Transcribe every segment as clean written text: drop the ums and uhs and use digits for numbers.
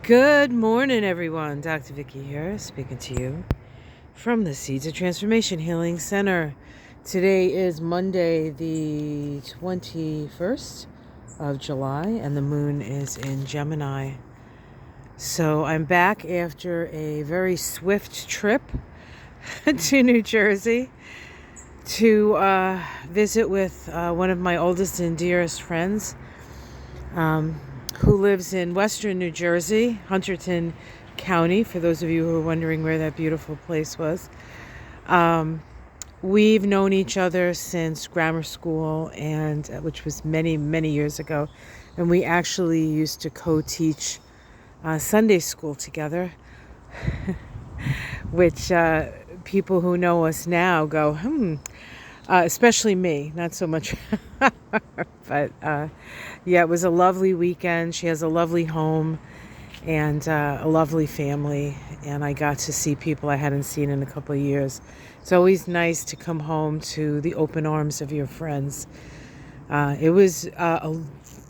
Good morning, everyone. Dr. Vicki here, speaking to you from the Seeds of Transformation Healing Center. Today is Monday, the 21st of July, and the moon is in Gemini. So I'm back after a very swift trip to New Jersey to visit with one of my oldest and dearest friends, who lives in western New Jersey, Hunterdon County, for those of you who are wondering where that beautiful place was. We've known each other since grammar school, and which was many, many years ago. And we actually used to co-teach Sunday school together, which people who know us now go, especially me, not so much. But yeah, it was a lovely weekend. She has a lovely home and a lovely family, and I got to see people I hadn't seen in a couple of years. It's always nice to come home to the open arms of your friends. It was a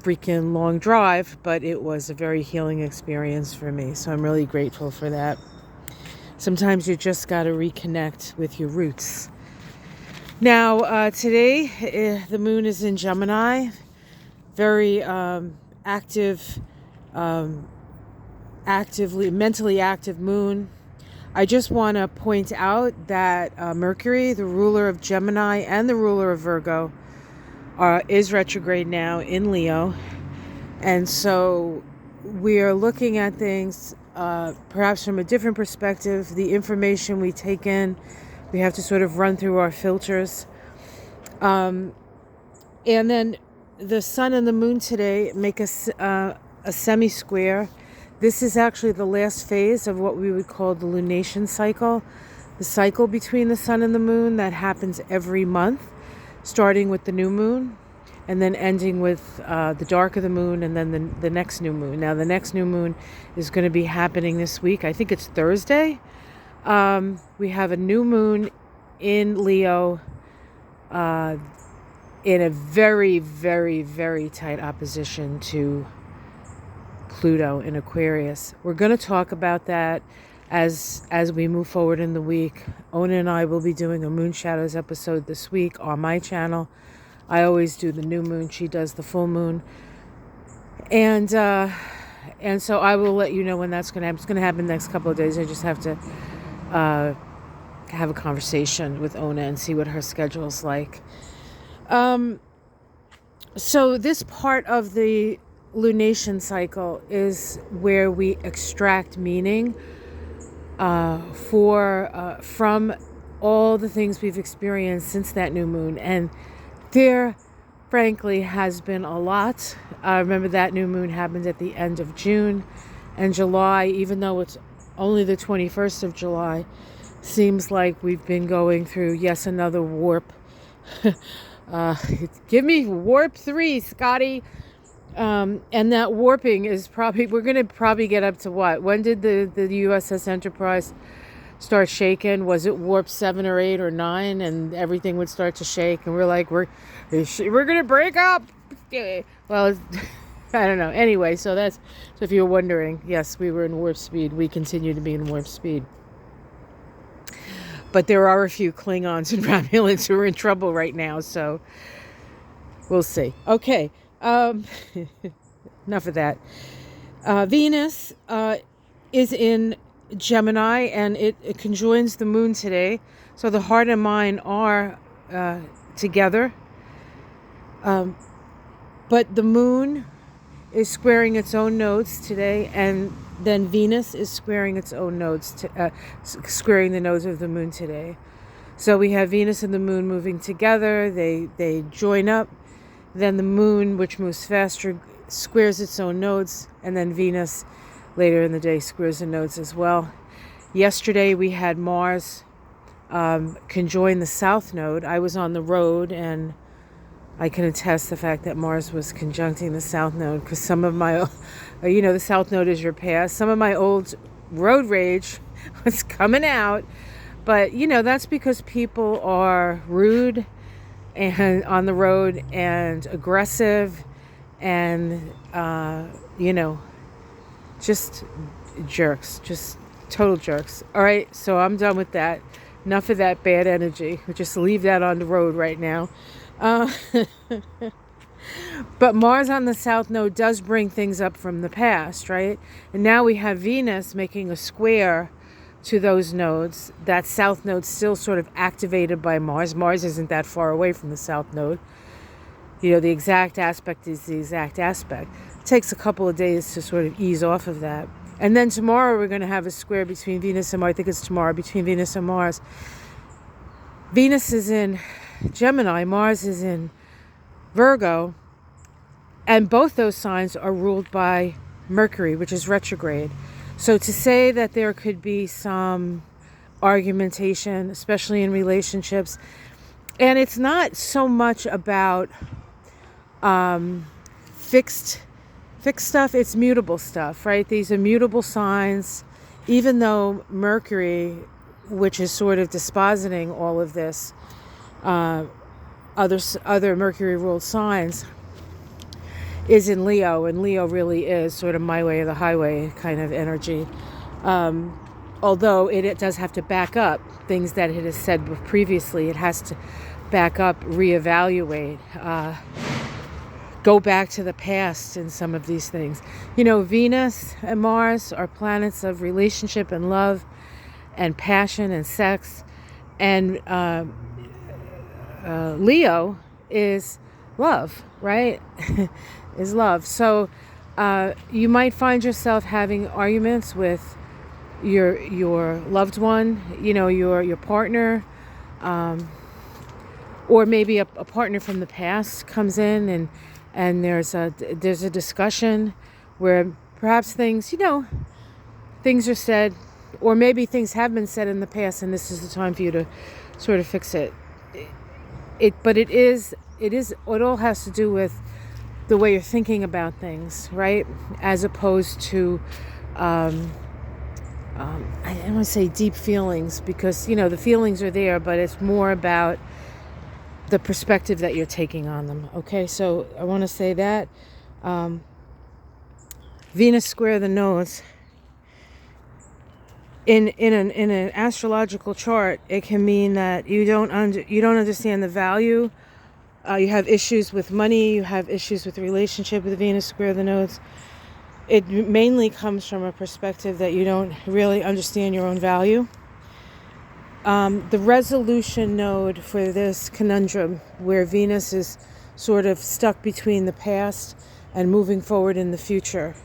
freaking long drive, but it was a very healing experience for me, so I'm really grateful for that. Sometimes you just got to reconnect with your roots. Now, today, the moon is in Gemini, very active, mentally active moon. I just want to point out that Mercury, the ruler of Gemini and the ruler of Virgo, is retrograde now in Leo. And so we are looking at things perhaps from a different perspective. The information we take in, we have to sort of run through our filters. And then the sun and the moon today make a semi-square. This is actually the last phase of what we would call the lunation cycle. The cycle between the sun and the moon that happens every month, starting with the new moon and then ending with the dark of the moon and then the next new moon. Now, the next new moon is going to be happening this week. I think it's Thursday. We have a new moon in Leo in a very, very, very tight opposition to Pluto in Aquarius. We're going to talk about that as we move forward in the week. Ona and I will be doing a Moon Shadows episode this week on my channel. I always do the new moon. She does the full moon. And so I will let you know when that's going to happen. It's going to happen the next couple of days. I just have to have a conversation with Ona and see what her schedule's like. So this part of the lunation cycle is where we extract meaning from all the things we've experienced since that new moon. And there, frankly, has been a lot. Remember, that new moon happened at the end of June, and July, even though it's only the 21st of July, seems like we've been going through, yes, another warp. Give me warp 3, Scotty. And that warping is we're going to probably get up to what? When did the USS Enterprise start shaking? Was it warp 7 or 8 or 9? And everything would start to shake. And we're like, we're going to break up. Well, I don't know. Anyway, so if you're wondering, yes, we were in warp speed. We continue to be in warp speed. But there are a few Klingons and Romulans who are in trouble right now, so we'll see. Okay, enough of that. Venus is in Gemini, and it conjoins the moon today. So the heart and mind are together. But the moon is squaring its own nodes today, and then Venus is squaring its own nodes, squaring the nodes of the moon today. So we have Venus and the moon moving together. They join up. Then the moon, which moves faster, squares its own nodes. And then Venus, later in the day, squares the nodes as well. Yesterday, we had Mars conjoin the south node. I was on the road, and I can attest the fact that Mars was conjuncting the south node, because some of my, the south node is your past. Some of my old road rage was coming out. But, that's because people are rude and on the road and aggressive and, Just jerks, just total jerks. All right, so I'm done with that. Enough of that bad energy. We'll just leave that on the road right now. Uh, but Mars on the south node does bring things up from the past, right? And now we have Venus making a square to those nodes. That south node still sort of activated by Mars. Mars isn't that far away from the south node. You know, the exact aspect is the exact aspect. It takes a couple of days to sort of ease off of that. And then tomorrow we're going to have a square between Venus and Mars. I think it's tomorrow, between Venus and Mars. Venus is in Gemini, Mars is in Virgo, and both those signs are ruled by Mercury, which is retrograde. So to say that there could be some argumentation, especially in relationships, and it's not so much about fixed stuff, it's mutable stuff, right? These are mutable signs, even though Mercury, which is sort of dispositing all of this, other Mercury ruled signs, is in Leo, and Leo really is sort of my way or the highway kind of energy. Although it does have to back up things that it has said previously. It has to back up, reevaluate, go back to the past in some of these things. You know, Venus and Mars are planets of relationship and love and passion and sex. And Leo is love, right? Is love. So you might find yourself having arguments with your loved one, you know, your partner, or maybe a partner from the past comes in, and there's a discussion where perhaps things are said, or maybe things have been said in the past, and this is the time for you to sort of fix it. It all has to do with the way you're thinking about things, right? As opposed to I don't want to say deep feelings, because the feelings are there, but it's more about the perspective that you're taking on them. Okay, so I want to say that Venus square the nodes in an astrological chart, it can mean that you don't understand the value. You have issues with money. You have issues with the relationship with Venus square the nodes. It mainly comes from a perspective that you don't really understand your own value. The resolution node for this conundrum, where Venus is sort of stuck between the past and moving forward in the future,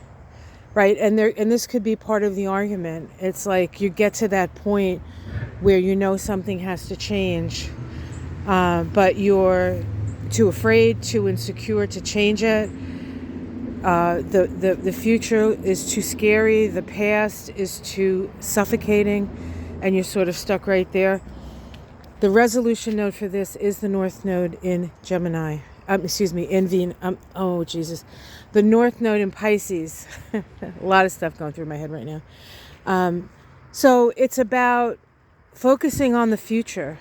right? And this could be part of the argument. It's like you get to that point where something has to change, but you're too afraid, too insecure to change it. The future is too scary. The past is too suffocating, and you're sort of stuck right there. The resolution node for this is the North Node in Gemini. In Venus. Oh, Jesus. The North Node in Pisces. A lot of stuff going through my head right now. So it's about focusing on the future.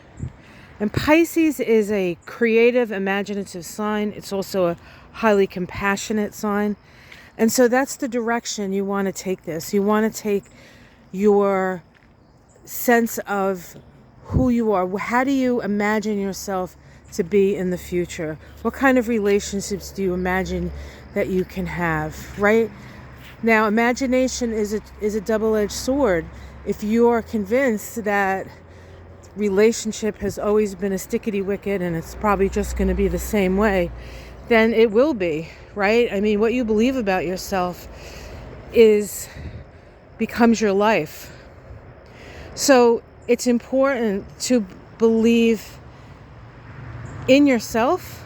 And Pisces is a creative, imaginative sign. It's also a highly compassionate sign. And so that's the direction you want to take this. You want to take your sense of who you are. How do you imagine yourself to be in the future? What kind of relationships do you imagine that you can have, right? Now, imagination is a double-edged sword. If you're convinced that relationship has always been a stickety wicket and it's probably just going to be the same way, then it will be, right? I mean, what you believe about yourself becomes your life. So it's important to believe in yourself,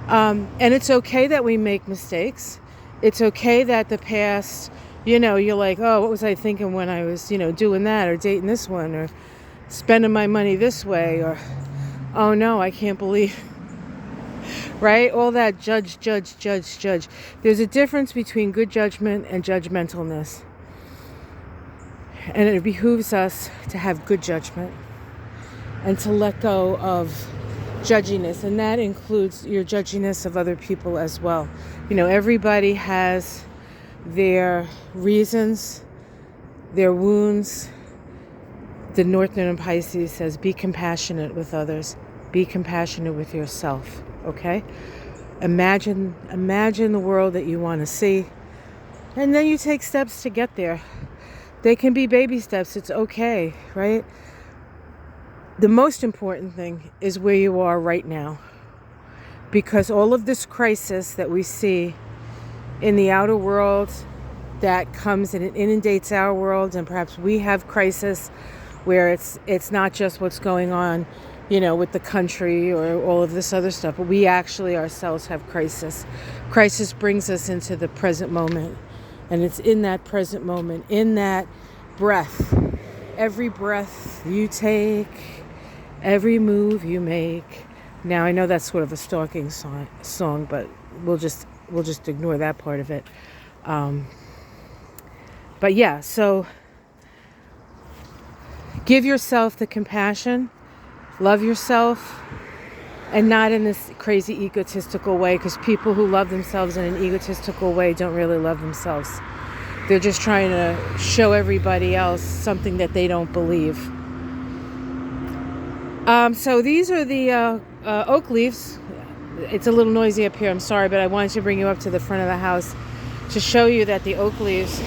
and it's okay that we make mistakes. It's okay that the past, you're like, oh, what was I thinking when I was, doing that, or dating this one, or spending my money this way, or, oh no, I can't believe, right? All that judge. There's a difference between good judgment and judgmentalness. And it behooves us to have good judgment and to let go of judginess. And that includes your judginess of other people as well. Everybody has their reasons, their wounds. The North Node in Pisces says, be compassionate with others. Be compassionate with yourself, okay? Imagine the world that you want to see, and then you take steps to get there. They can be baby steps. It's okay, right? The most important thing is where you are right now, because all of this crisis that we see in the outer world that comes and it inundates our world, and perhaps we have crisis where it's not just what's going on, with the country or all of this other stuff, but we actually ourselves have crisis. Crisis brings us into the present moment, and it's in that present moment, in that breath, every breath you take, every move you make. Now I know that's sort of a stalking song, but we'll just ignore that part of it. But yeah, so give yourself the compassion, love yourself, and not in this crazy egotistical way, because people who love themselves in an egotistical way don't really love themselves. They're just trying to show everybody else something that they don't believe. So these are the oak leaves. It's a little noisy up here, I'm sorry, but I wanted to bring you up to the front of the house to show you that the oak leaves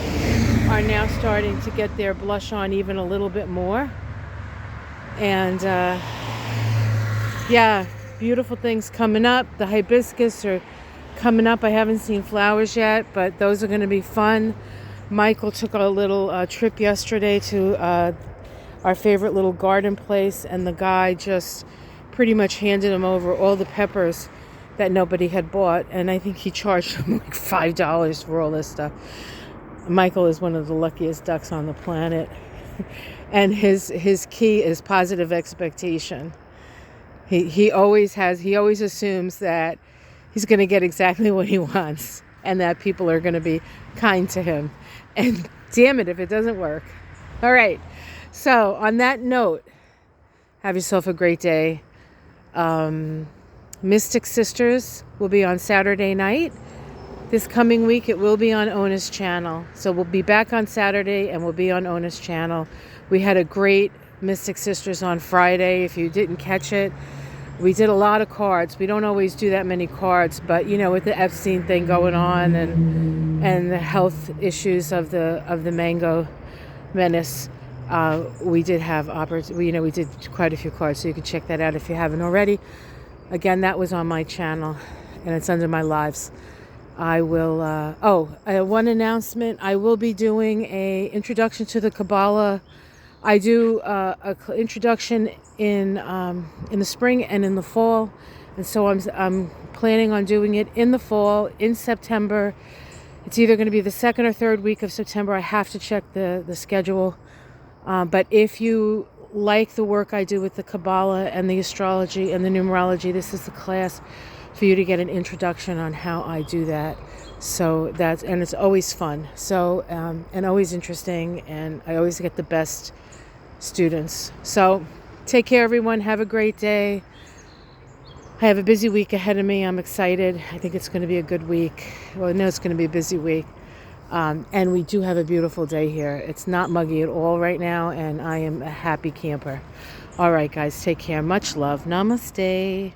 are now starting to get their blush on even a little bit more. And yeah, beautiful things coming up. The hibiscus are coming up. I haven't seen flowers yet, but those are going to be fun. Michael took a little trip yesterday to our favorite little garden place, and the guy just pretty much handed him over all the peppers that nobody had bought, and I think he charged him like $5 for all this stuff. Michael is one of the luckiest ducks on the planet, and his key is positive expectation. He always assumes that he's going to get exactly what he wants, and that people are going to be kind to him. And damn it if it doesn't work. All right. So on that note, have yourself a great day. Mystic Sisters will be on Saturday night. This coming week, it will be on Ona's channel. So we'll be back on Saturday, and we'll be on Ona's channel. We had a great Mystic Sisters on Friday. If you didn't catch it, we did a lot of cards. We don't always do that many cards, but with the Epstein thing going on and the health issues of the mango menace, we did have we did quite a few cards, so you can check that out if you haven't already. Again, that was on my channel, and it's under my lives. I will, one announcement. I will be doing a introduction to the Kabbalah. I do a introduction in the spring and in the fall, and so I'm planning on doing it in the fall, in September. It's either going to be the second or third week of September. I have to check the schedule. But if you like the work I do with the Kabbalah and the astrology and the numerology, this is the class for you to get an introduction on how I do that. So and it's always fun. So, and always interesting, and I always get the best students. So take care, everyone. Have a great day. I have a busy week ahead of me. I'm excited. I think it's going to be a good week. Well, I know it's going to be a busy week. And we do have a beautiful day here. It's not muggy at all right now, and I am a happy camper. All right, guys, take care. Much love. Namaste.